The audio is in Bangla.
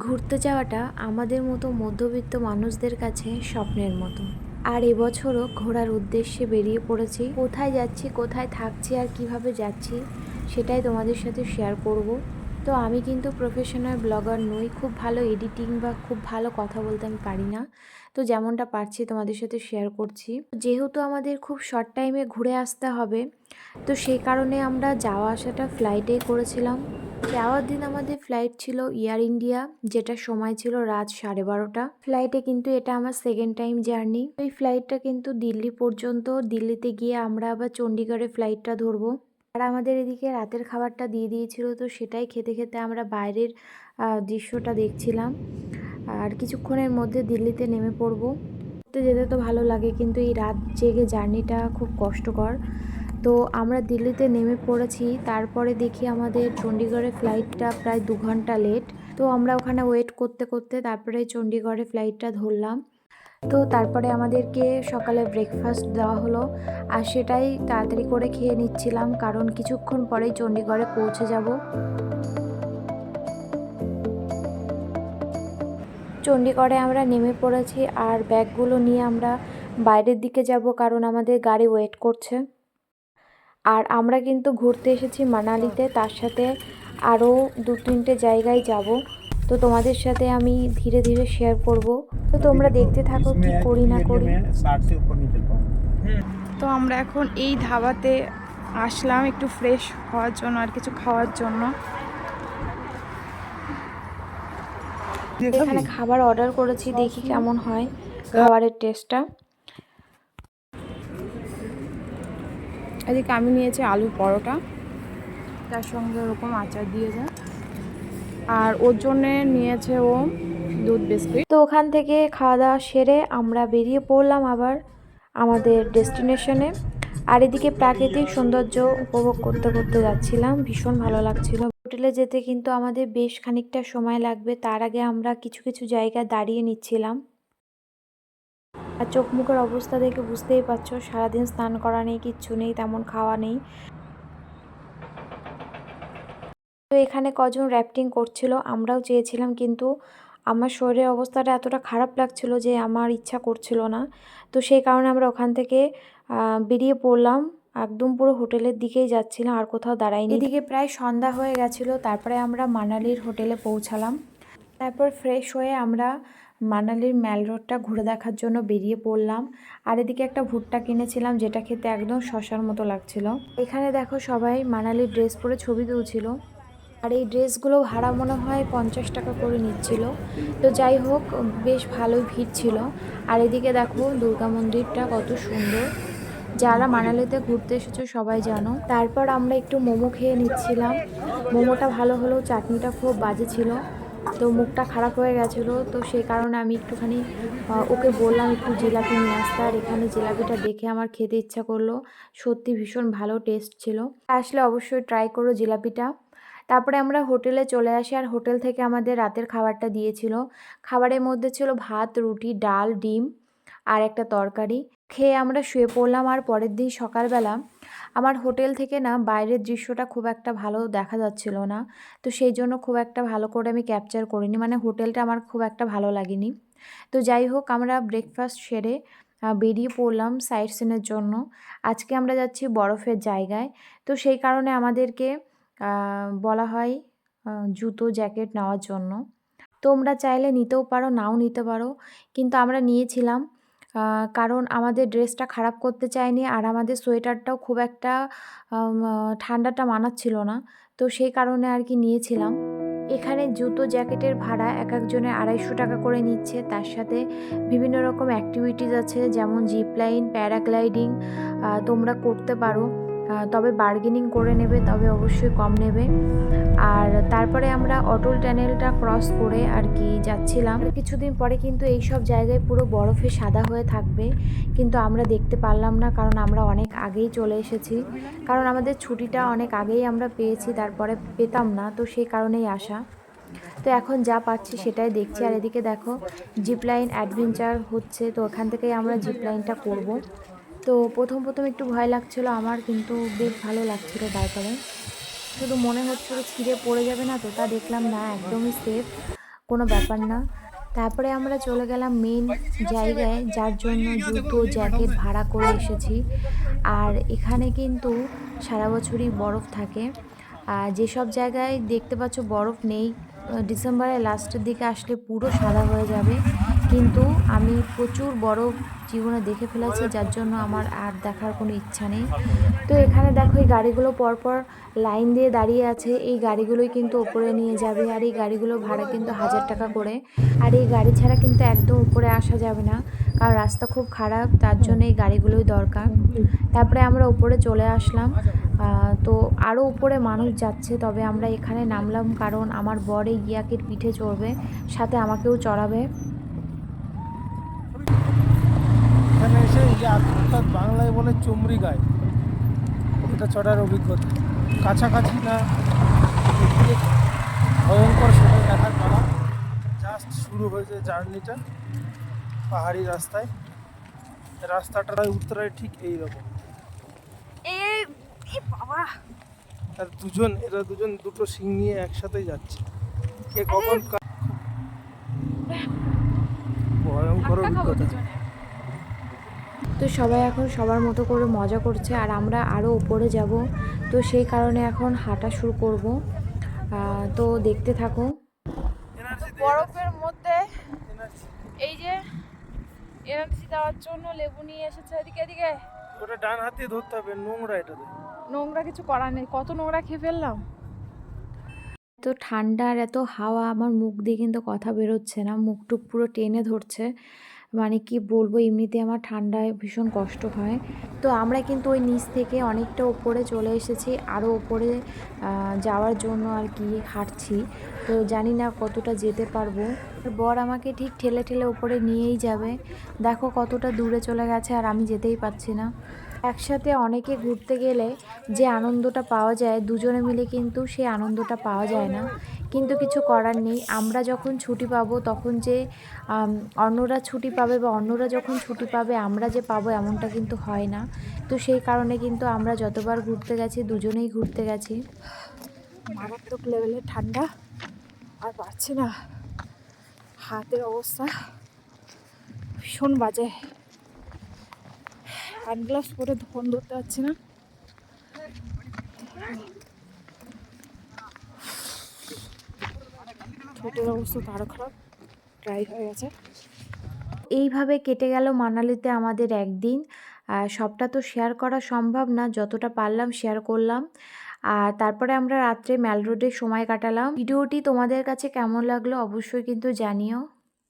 ঘুরতে যাওয়াটা আমাদের মতো মধ্যবিত্ত মানুষদের কাছে স্বপ্নের মতো। আর এবছরও ঘোরার উদ্দেশ্যে বেরিয়ে পড়েছি। কোথায় যাচ্ছি, কোথায় থাকছি আর কিভাবে যাচ্ছি সেটাই তোমাদের সাথে শেয়ার করব। তো আমি কিন্তু প্রফেশনাল ব্লগার নই, খুব ভালো এডিটিং বা খুব ভালো কথা বলতে আমি পারি না। তো যেমনটা পারছি তোমাদের সাথে শেয়ার করছি। যেহেতু আমাদের খুব শর্ট টাইমে ঘুরে আসতে হবে, তো সেই কারণে আমরা যাওয়া আসাটা ফ্লাইটেই করেছিলাম। যাওয়ার দিন আমাদের ফ্লাইট ছিল এয়ার ইন্ডিয়া, যেটা সময় ছিল রাত 12:30। ফ্লাইটে কিন্তু এটা আমার সেকেন্ড টাইম জার্নি। এই ফ্লাইটটা কিন্তু দিল্লি পর্যন্ত, দিল্লিতে গিয়ে আমরা আবার চণ্ডীগড়ে ফ্লাইটটা ধরবো। আর আমাদের এদিকে রাতের খাবারটা দিয়ে দিয়েছিল, তো সেটাই খেতে খেতে আমরা বাইরের দৃশ্যটা দেখছিলাম। আর কিছুক্ষণের মধ্যে দিল্লিতে নেমে পড়বো। ঘুরতে যেতে তো ভালো লাগে, কিন্তু এই রাত জেগে জার্নিটা খুব কষ্টকর। তো আমরা দিল্লিতে নেমে পড়েছি, তারপরে দেখি আমাদের চণ্ডীগড়ের ফ্লাইটটা প্রায় 2 ঘন্টা লেট। তো আমরা ওখানে ওয়েট করতে করতে তারপরে চণ্ডীগড়ে ফ্লাইটটা ধরলাম। তো তারপরে আমাদেরকে সকালে ব্রেকফাস্ট দেওয়া হলো, আর সেটাই তাড়াতাড়ি করে খেয়ে নিচ্ছিলাম, কারণ কিছুক্ষণ পরেই চণ্ডীগড়ে পৌঁছে যাব। চণ্ডীগড়ে আমরা নেমে পড়েছি, আর ব্যাগগুলো নিয়ে আমরা বাইরের দিকে যাব, কারণ আমাদের গাড়ি ওয়েট করছে। আর আমরা কিন্তু ঘুরতে এসেছি মানালিতে, তার সাথে আরও 2-3টে জায়গায় যাব। তো তোমাদের সাথে আমি ধীরে ধীরে শেয়ার করব। তো তোমরা দেখতে থাকো কি করি না করি। তো আমরা এখন এই ধাবাতে আসলাম একটু ফ্রেশ হওয়ার জন্য আর কিছু খাওয়ার জন্য। এখানে খাবার অর্ডার করেছি, দেখি কেমন হয় খাবারের টেস্টটা। এদিকে আমি নিয়েছি আলু পরোটা, তার সঙ্গে ওরকম আচার দিয়ে যায়, আর ওর জন্যে নিয়েছে ও দুধ বিস্কুট। তো ওখান থেকে খাওয়া দাওয়া সেরে আমরা বেরিয়ে পড়লাম আবার আমাদের ডেস্টিনেশনে। আর এদিকে প্রাকৃতিক সৌন্দর্য উপভোগ করতে করতে যাচ্ছিলাম, ভীষণ ভালো লাগছিল। হোটেলে যেতে কিন্তু আমাদের বেশ খানিকটা সময় লাগবে, তার আগে আমরা কিছু কিছু জায়গায় দাঁড়িয়ে নিচ্ছিলাম। আর চোখ মুখের অবস্থা দেখে বুঝতেই পারছো, সারাদিন স্নান করা নেই, কিচ্ছু নেই, তেমন খাওয়া নেই। তো এখানে কজন র্যাফটিং করছিল, আমরাও চেয়েছিলাম, কিন্তু আমার শরীরের অবস্থাটা এতটা খারাপ লাগছিল যে আমার ইচ্ছা করছিল না। তো সেই কারণে আমরা ওখান থেকে বেরিয়ে পড়লাম, একদম পুরো হোটেলের দিকেই যাচ্ছিলাম, আর কোথাও দাঁড়াইনি। এদিকে প্রায় সন্ধ্যা হয়ে গেছিলো, তারপরে আমরা মানালির হোটেলে পৌঁছালাম। তারপর ফ্রেশ হয়ে আমরা মানালির ম্যাল রোডটা ঘুরে দেখার জন্য বেরিয়ে পড়লাম। আর এদিকে একটা ভুট্টা কিনেছিলাম, যেটা খেতে একদম শসার মতো লাগছিল। এখানে দেখো সবাই মানালির ড্রেস পরে ছবি তুলছিল, আর এই ড্রেসগুলো ভাড়া মনে হয় 50 টাকা করে নিচ্ছিল। তো যাই হোক, বেশ ভালোই ভিড় ছিল। আর এদিকে দেখো দুর্গা মন্দিরটা কত সুন্দর, যারা মানালিতে ঘুরতে এসেছো সবাই জানো। তারপর আমরা একটু মোমো খেয়ে নিচ্ছিলাম। মোমোটা ভালো হলেও চাটনিটা খুব বাজে ছিল, তো মুখটা খারাপ হয়ে গেছিলো। তো সেই কারণে আমি একটুখানি ওকে বললাম একটু জিলাপি নিয়ে আসতে, আর এখানে জিলাপিটা দেখে আমার খেতে ইচ্ছা করলো। সত্যি ভীষণ ভালো টেস্ট ছিল, আসলে অবশ্যই ট্রাই করো জিলাপিটা। তারপরে আমরা হোটেলে চলে আসি, আর হোটেল থেকে আমাদের রাতের খাবারটা দিয়েছিল। খাবারের মধ্যে ছিল ভাত, রুটি, ডাল, ডিম আর একটা তরকারি। খেয়ে আমরা শুয়ে পড়লাম। আর পরের দিন সকালবেলা আমার হোটেল থেকে না বাইরের দৃশ্যটা খুব একটা ভালো দেখা যাচ্ছিল না, তো সেই জন্য খুব একটা ভালো করে আমি ক্যাপচার করিনি, মানে হোটেলটা আমার খুব একটা ভালো লাগেনি। তো যাই হোক, আমরা ব্রেকফাস্ট সেরে বেরিয়ে পড়লাম সাইট সিনের জন্য। আজকে আমরা যাচ্ছি বরফের জায়গায়, তো সেই কারণে আমাদেরকে বলা হয় জুতো জ্যাকেট নেওয়ার জন্য। তোমরা চাইলে নিতেও পারো, নাও নিতে পারো, কিন্তু আমরা নিয়েছিলাম, কারণ আমাদের ড্রেসটা খারাপ করতে চাইনি, আর আমাদের সোয়েটারটাও খুব একটা ঠান্ডাটা মানাচ্ছিল না, তো সেই কারণে আর কি নিয়েছিলাম। এখানে জুতো জ্যাকেটের ভাড়া এক একজনের 250 টাকা করে নিচ্ছে, তার সাথে বিভিন্ন রকম অ্যাক্টিভিটিস আছে, যেমন জিপ লাইন, প্যারাগ্লাইডিং তোমরা করতে পারো, তবে বার্গেনিং করে নেবে, তবে অবশ্যই কম নেবে। আর তারপরে আমরা অটল টানেলটা ক্রস করে আর কি যাচ্ছিলাম। কিছুদিন পরে কিন্তু এই সব জায়গায় পুরো বরফে সাদা হয়ে থাকবে, কিন্তু আমরা দেখতে পারলাম না, কারণ আমরা অনেক আগেই চলে এসেছি, কারণ আমাদের ছুটিটা অনেক আগেই আমরা পেয়েছি, তারপরে পেতাম না, তো সেই কারণেই আসা। তো এখন যা পাচ্ছি সেটাই দেখছি। আর এদিকে দেখো জিপলাইন অ্যাডভেঞ্চার হচ্ছে, তো ওখান থেকেই আমরা জিপলাইনটা করব। তো প্রথম প্রথম একটু ভয় লাগছিল আমার, কিন্তু বেশ ভালো লাগছিল। তারপরে শুধু মনে হচ্ছিল ছিঁড়ে পড়ে যাবে না, তো তা দেখলাম না, একদমই সেফ, কোনো ব্যাপার না। তারপরে আমরা চলে গেলাম মেন জায়গায়, যার জন্য জুতো জ্যাকেট ভাড়া করে এসেছি। আর এখানে কিন্তু সারা বছরই বরফ থাকে। যেসব জায়গায় দেখতে পাচ্ছ বরফ নেই, ডিসেম্বরের লাস্টের দিকে আসলে পুরো সাদা হয়ে যাবে। কিন্তু আমি প্রচুর বরফ জীবনে দেখে ফেলেছি, যার জন্য আমার আর দেখার কোনো ইচ্ছা নেই। তো এখানে দেখো এই গাড়িগুলো পরপর লাইন দিয়ে দাঁড়িয়ে আছে, এই গাড়িগুলোই কিন্তু ওপরে নিয়ে যাবে। আর এই গাড়িগুলো ভাড়া কিন্তু 1000 টাকা করে। আর এই গাড়ি ছাড়া কিন্তু একদম উপরে আসা যাবে না, কারণ রাস্তা খুব খারাপ, তার জন্য এই গাড়িগুলোই দরকার। তারপরে আমরা উপরে চলে আসলাম। তো আরও উপরে মানুষ যাচ্ছে, তবে আমরা এখানে নামলাম কারণ আমার বর এই ইয়াকের পিঠে চড়বে, সাথে আমাকেও চড়াবে। এখানে এসে ইয়াক অর্থাৎ বাংলায় বলে চুমরি গায়, এটা চড়ার অভিজ্ঞতা কাছাকাছি না, এদিকে ভয়ঙ্কর সময় দেখার পালা। জাস্ট শুরু হয়েছে জার্নিটা পাহাড়ি রাস্তায়। রাস্তাটা উত্তরায় ঠিক এইরকম। আর এরা দুজন দুটো সিং নিয়ে একসাথে যাচ্ছে, কে কখন ভয়ঙ্কর অভিজ্ঞতা। তো সবাই এখন সবার মতো করে মজা করছে, আর আমরা আরও উপরে যাব। তো সেই কারণে এখন হাঁটা শুরু করব। তো দেখতে থাকো। বরফের মধ্যে এই যে এনার্জি দেওয়ার জন্য লেবু নিয়ে এসেছে। এদিকে এদিকে ওটা ডান হাতে ধরতে হবে, নোংরা এটাতে। নোংরা কিছু করার নেই, কত নোংরা খেয়ে ফেললাম। তো ঠান্ডা আর এত হাওয়া, আমার মুখ দিয়ে কিন্তু কথা বেরোচ্ছে না, মুখটুক পুরো টেনে ধরছে। মানে কি বলবো, এমনিতে আমার ঠান্ডায় ভীষণ কষ্ট হয়। তো আমরা কিন্তু ওই নিচ থেকে অনেকটা উপরে চলে এসেছি, আরও উপরে যাওয়ার জন্য আর কি হাঁটছি। তো জানি না কতটা যেতে পারবো। বর আমাকে ঠিক ঠেলে ঠেলে উপরে নিয়েই যাবে। দেখো কতটা দূরে চলে গেছে, আর আমি যেতেই পারছি না। একসাথে অনেকে ঘুরতে গেলে যে আনন্দটা পাওয়া যায়, দুজনে মিলে কিন্তু সেই আনন্দটা পাওয়া যায় না। কিন্তু কিছু করার নেই, আমরা যখন ছুটি পাবো তখন যে অন্যরা ছুটি পাবে বা অন্যরা যখন ছুটি পাবে আমরা যে পাবো, এমনটা কিন্তু হয় না। তো সেই কারণে কিন্তু আমরা যতবার ঘুরতে গেছি দুজনেই ঘুরতে গেছি। মারাত্মক লেভেলের ঠান্ডা, আর পারছি না, হাতের অবস্থা ভীষণ বাজে। হ্যান্ড গ্লাভস পরে ফোন ধরতে পারছি না। ঠোঁটের অবস্থা তো আরও খারাপ, ড্রাই হয়ে গেছে। এইভাবে কেটে গেল মানালিতে আমাদের একদিন। সবটা তো শেয়ার করা সম্ভব না, যতটা পারলাম শেয়ার করলাম। আর তারপরে আমরা রাত্রে ম্যাল রোডে সময় কাটালাম। ভিডিওটি তোমাদের কাছে কেমন লাগলো অবশ্যই কিন্তু জানিও।